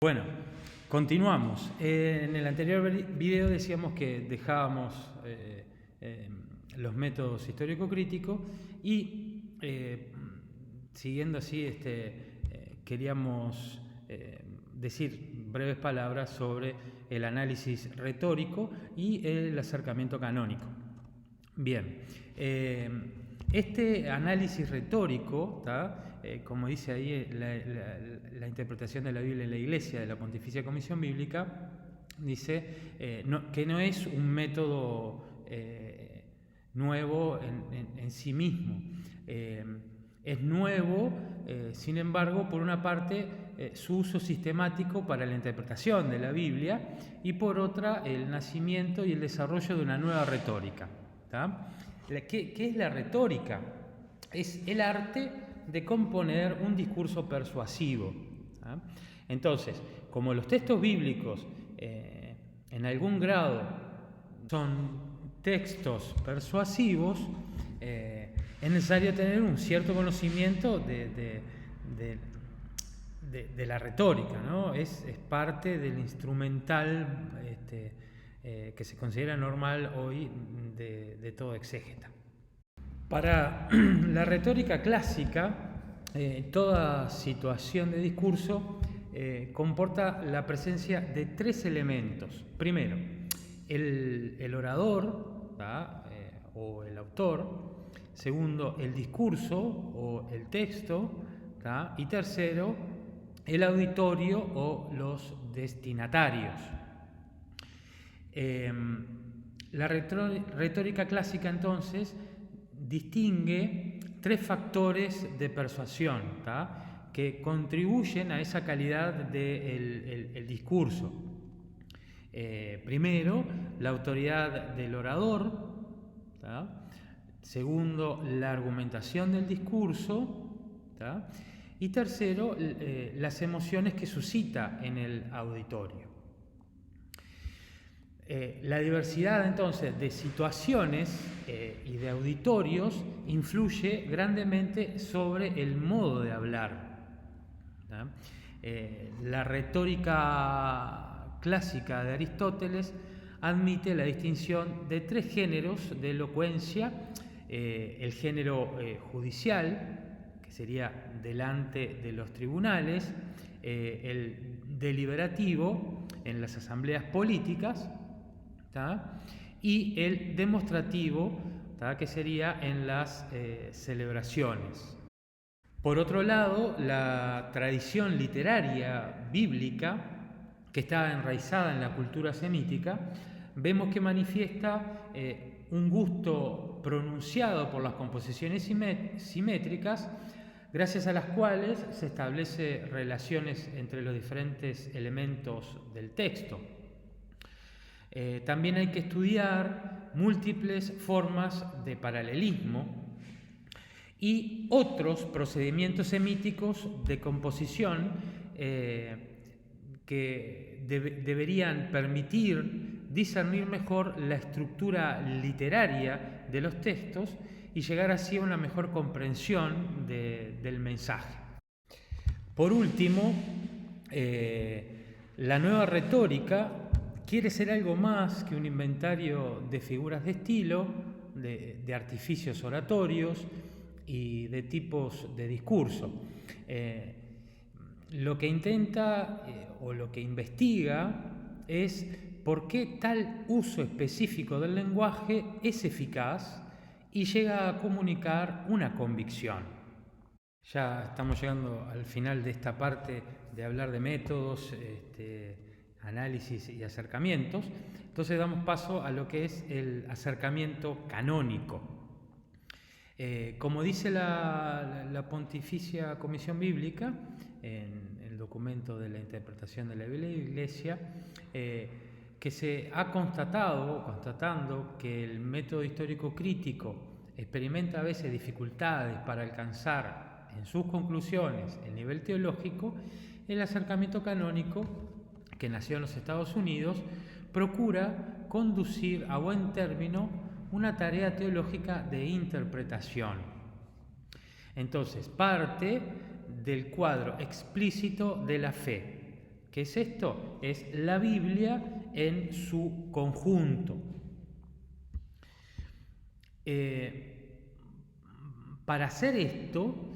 Bueno, continuamos. En el anterior video decíamos que dejábamos los métodos histórico-críticos y siguiendo así queríamos decir breves palabras sobre el análisis retórico y el acercamiento canónico. Bien, este análisis retórico, como dice ahí la interpretación de la Biblia en la Iglesia de la Pontificia Comisión Bíblica, dice que no es un método nuevo en sí mismo. Es nuevo, sin embargo, por una parte, su uso sistemático para la interpretación de la Biblia y por otra, el nacimiento y el desarrollo de una nueva retórica. ¿Qué es la retórica? Es el arte de componer un discurso persuasivo. Entonces, como los textos bíblicos en algún grado son textos persuasivos, es necesario tener un cierto conocimiento de la retórica, ¿no? Es parte del instrumental que se considera normal hoy de todo exégeta. Para la retórica clásica, toda situación de discurso comporta la presencia de tres elementos. Primero, el orador o el autor. Segundo, el discurso o el texto. Y tercero, el auditorio o los destinatarios. La retórica clásica entonces distingue tres factores de persuasión que contribuyen a esa calidad del discurso. Primero, la autoridad del orador. Segundo, la argumentación del discurso. Y tercero, las emociones que suscita en el auditorio. La diversidad entonces de situaciones y de auditorios influye grandemente sobre el modo de hablar. La retórica clásica de Aristóteles admite la distinción de tres géneros de elocuencia: el género judicial, que sería delante de los tribunales, el deliberativo en las asambleas políticas, y el demostrativo, que sería en las celebraciones. Por otro lado, la tradición literaria bíblica, que está enraizada en la cultura semítica, vemos que manifiesta un gusto pronunciado por las composiciones simétricas, gracias a las cuales se establecen relaciones entre los diferentes elementos del texto. También hay que estudiar múltiples formas de paralelismo y otros procedimientos semíticos de composición que deberían permitir discernir mejor la estructura literaria de los textos y llegar así a una mejor comprensión del mensaje. Por último, la nueva retórica quiere ser algo más que un inventario de figuras de estilo, de artificios oratorios y de tipos de discurso. Lo que intenta o lo que investiga es por qué tal uso específico del lenguaje es eficaz y llega a comunicar una convicción. Ya estamos llegando al final de esta parte de hablar de métodos, análisis y acercamientos. Entonces damos paso a lo que es el acercamiento canónico. Como dice la Pontificia Comisión Bíblica en el documento de la interpretación de la Biblia y la Iglesia, que se ha constatando que el método histórico crítico experimenta a veces dificultades para alcanzar en sus conclusiones el nivel teológico, el acercamiento canónico, que nació en los Estados Unidos, procura conducir a buen término una tarea teológica de interpretación. Entonces, parte del cuadro explícito de la fe, ¿Qué es esto? Es la Biblia en su conjunto. Para hacer esto,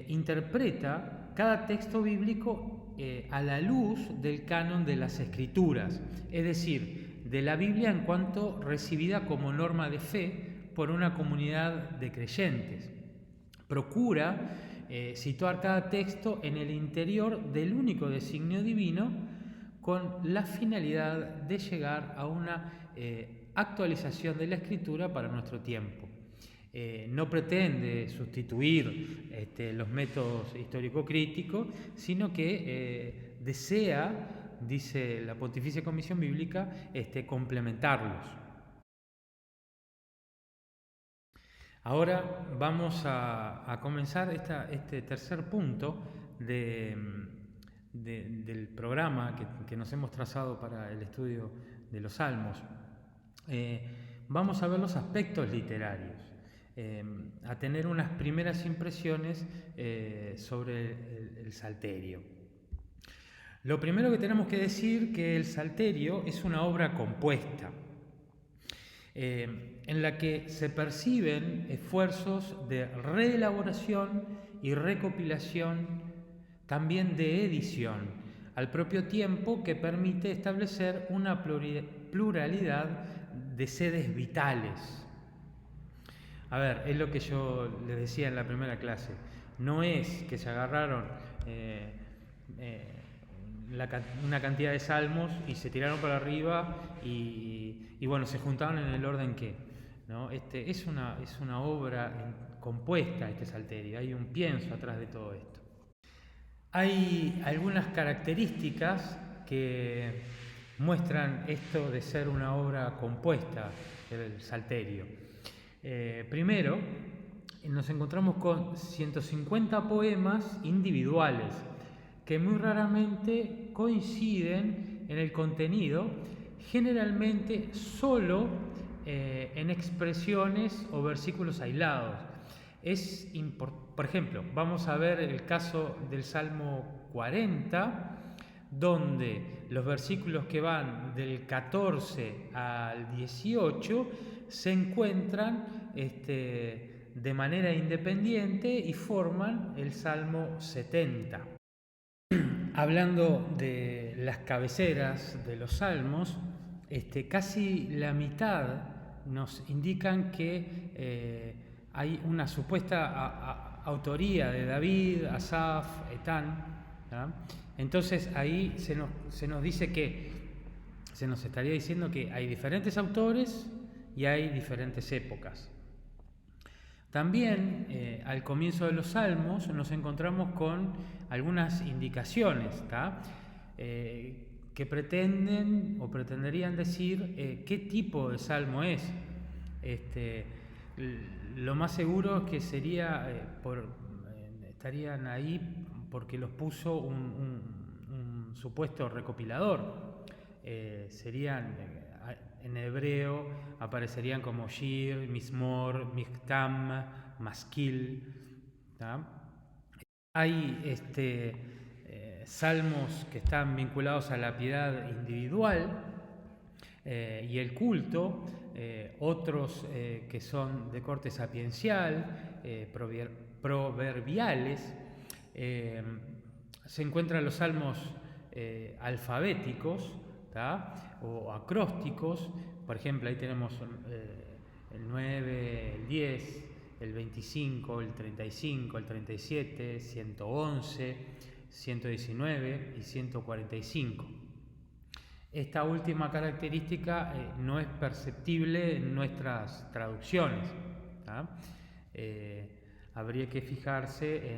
interpreta cada texto bíblico a la luz del canon de las Escrituras, es decir, de la Biblia en cuanto recibida como norma de fe por una comunidad de creyentes. Procura situar cada texto en el interior del único designio divino con la finalidad de llegar a una actualización de la Escritura para nuestro tiempo. No pretende sustituir los métodos histórico-críticos, sino que desea, dice la Pontificia Comisión Bíblica, complementarlos. Ahora vamos a comenzar este tercer punto del programa que nos hemos trazado para el estudio de los Salmos. Vamos a ver los aspectos literarios, a tener unas primeras impresiones sobre el Salterio. Lo primero que tenemos que decir que el Salterio es una obra compuesta, en la que se perciben esfuerzos de reelaboración y recopilación, también de edición, al propio tiempo que permite establecer una pluralidad de sedes vitales. A ver, es lo que yo les decía en la primera clase, no es que se agarraron una cantidad de salmos y se tiraron para arriba y bueno, se juntaron en el orden que, ¿no? Es una obra compuesta, Salterio, hay un pienso atrás de todo esto. Hay algunas características que muestran esto de ser una obra compuesta, el Salterio. Primero, nos encontramos con 150 poemas individuales que muy raramente coinciden en el contenido, generalmente solo en expresiones o versículos aislados. Por ejemplo, vamos a ver el caso del Salmo 40, donde los versículos que van del 14 al 18 se encuentran de manera independiente y forman el Salmo 70. Hablando de las cabeceras de los salmos, casi la mitad nos indican que hay una supuesta autoría de David, Asaf, Etán, ¿no? Entonces ahí se nos dice que se nos estaría diciendo que hay diferentes autores y hay diferentes épocas. También al comienzo de los Salmos nos encontramos con algunas indicaciones que pretenden o pretenderían decir qué tipo de salmo es. Lo más seguro es que estarían ahí porque los puso un supuesto recopilador. Serían en hebreo aparecerían como Shir, Mismor, Michtam, Maskil. Hay salmos que están vinculados a la piedad individual y el culto, otros que son de corte sapiencial, proverbiales. Se encuentran los salmos alfabéticos o acrósticos. Por ejemplo, ahí tenemos el 9, el 10, el 25, el 35, el 37, 111, 119 y 145. Esta última característica no es perceptible en nuestras traducciones. Habría que fijarse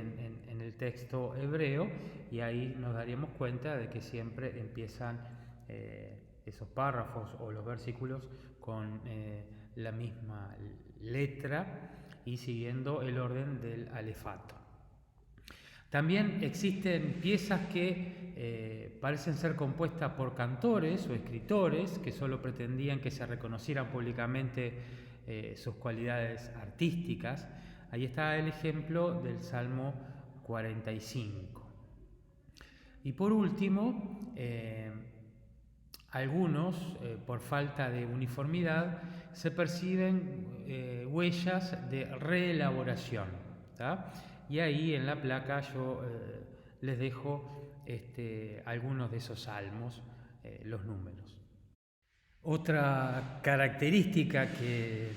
en el texto hebreo y ahí nos daríamos cuenta de que siempre empiezan esos párrafos o los versículos con la misma letra y siguiendo el orden del alefato. También existen piezas que parecen ser compuestas por cantores o escritores que solo pretendían que se reconocieran públicamente sus cualidades artísticas. Ahí está el ejemplo del Salmo 45. Y por último, algunos, por falta de uniformidad, se perciben huellas de reelaboración, ¿tá? Y ahí en la placa yo les dejo algunos de esos salmos, los números. Otra característica que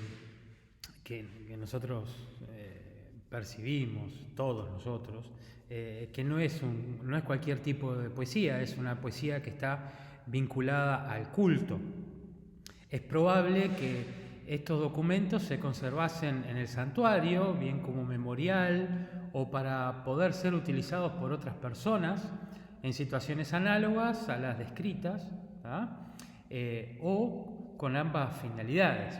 nosotros percibimos, todos nosotros, que no es cualquier tipo de poesía, es una poesía que está vinculada al culto. Es probable que estos documentos se conservasen en el santuario, bien como memorial o para poder ser utilizados por otras personas en situaciones análogas a las descritas, o con ambas finalidades.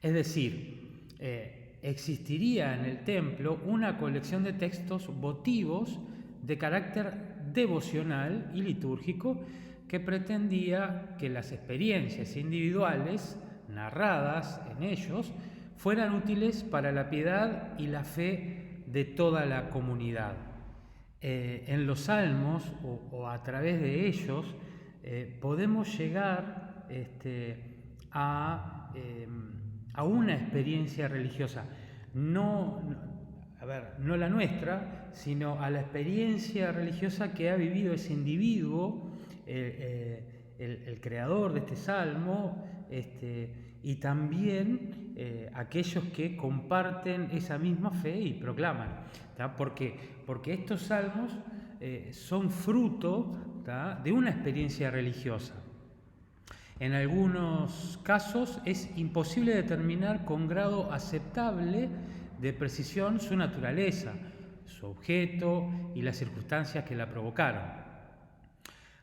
Es decir, existiría en el templo una colección de textos votivos de carácter devocional y litúrgico que pretendía que las experiencias individuales narradas en ellos fueran útiles para la piedad y la fe de toda la comunidad. En los salmos o a través de ellos podemos llegar a una experiencia religiosa, no la nuestra, sino a la experiencia religiosa que ha vivido ese individuo, el creador de este salmo, y también aquellos que comparten esa misma fe y proclaman, ¿tá? Porque estos salmos son fruto, ¿tá?, de una experiencia religiosa. En algunos casos es imposible determinar con grado aceptable de precisión su naturaleza, su objeto y las circunstancias que la provocaron.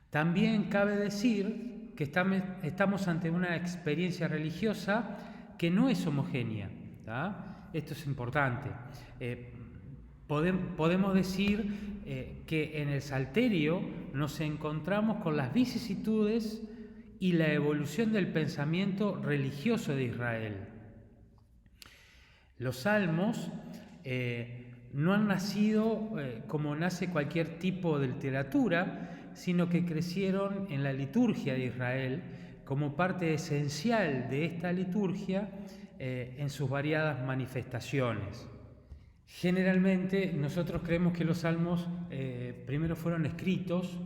También cabe decir que estamos ante una experiencia religiosa que no es homogénea, ¿tá? Esto es importante. Podemos decir que en el Salterio nos encontramos con las vicisitudes y la evolución del pensamiento religioso de Israel. Los salmos no han nacido como nace cualquier tipo de literatura, sino que crecieron en la liturgia de Israel como parte esencial de esta liturgia en sus variadas manifestaciones. Generalmente nosotros creemos que los salmos primero fueron escritos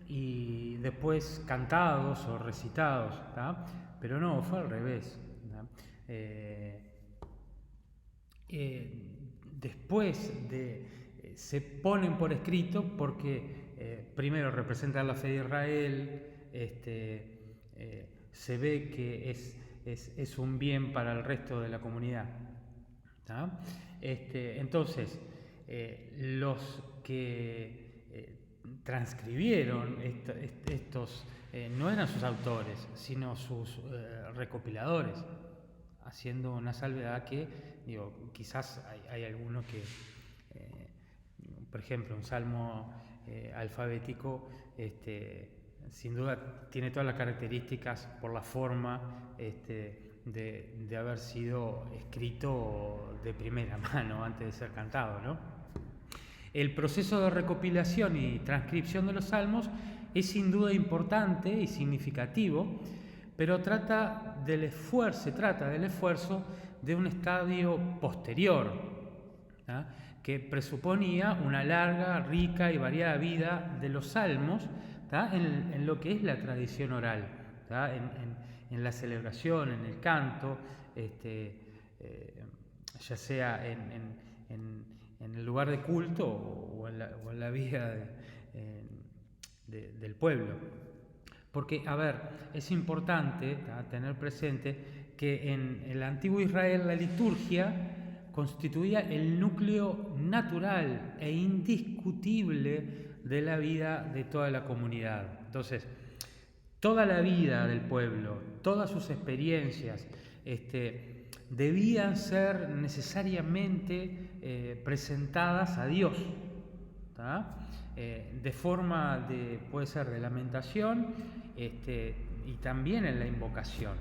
y después cantados o recitados, ¿tá? Pero no, fue al revés, ¿tá? Después se ponen por escrito porque primero representan la fe de Israel, se ve que es un bien para el resto de la comunidad, ¿tá? Entonces, los que transcribieron estos no eran sus autores, sino sus recopiladores, haciendo una salvedad que, quizás hay alguno que, por ejemplo, un salmo alfabético, sin duda tiene todas las características por la forma de haber sido escrito de primera mano antes de ser cantado, ¿no? El proceso de recopilación y transcripción de los salmos es sin duda importante y significativo, pero se trata del esfuerzo de un estadio posterior, ¿tá?, que presuponía una larga, rica y variada vida de los salmos, ¿tá?, en lo que es la tradición oral, ¿tá?, en la celebración, en el canto, ya sea en el lugar de culto o en la vida del pueblo. Porque, es importante tener presente que en el antiguo Israel la liturgia constituía el núcleo natural e indiscutible de la vida de toda la comunidad. Entonces, toda la vida del pueblo, todas sus experiencias, debían ser necesariamente presentadas a Dios, ¿tá?, de forma puede ser de lamentación, y también en la invocación.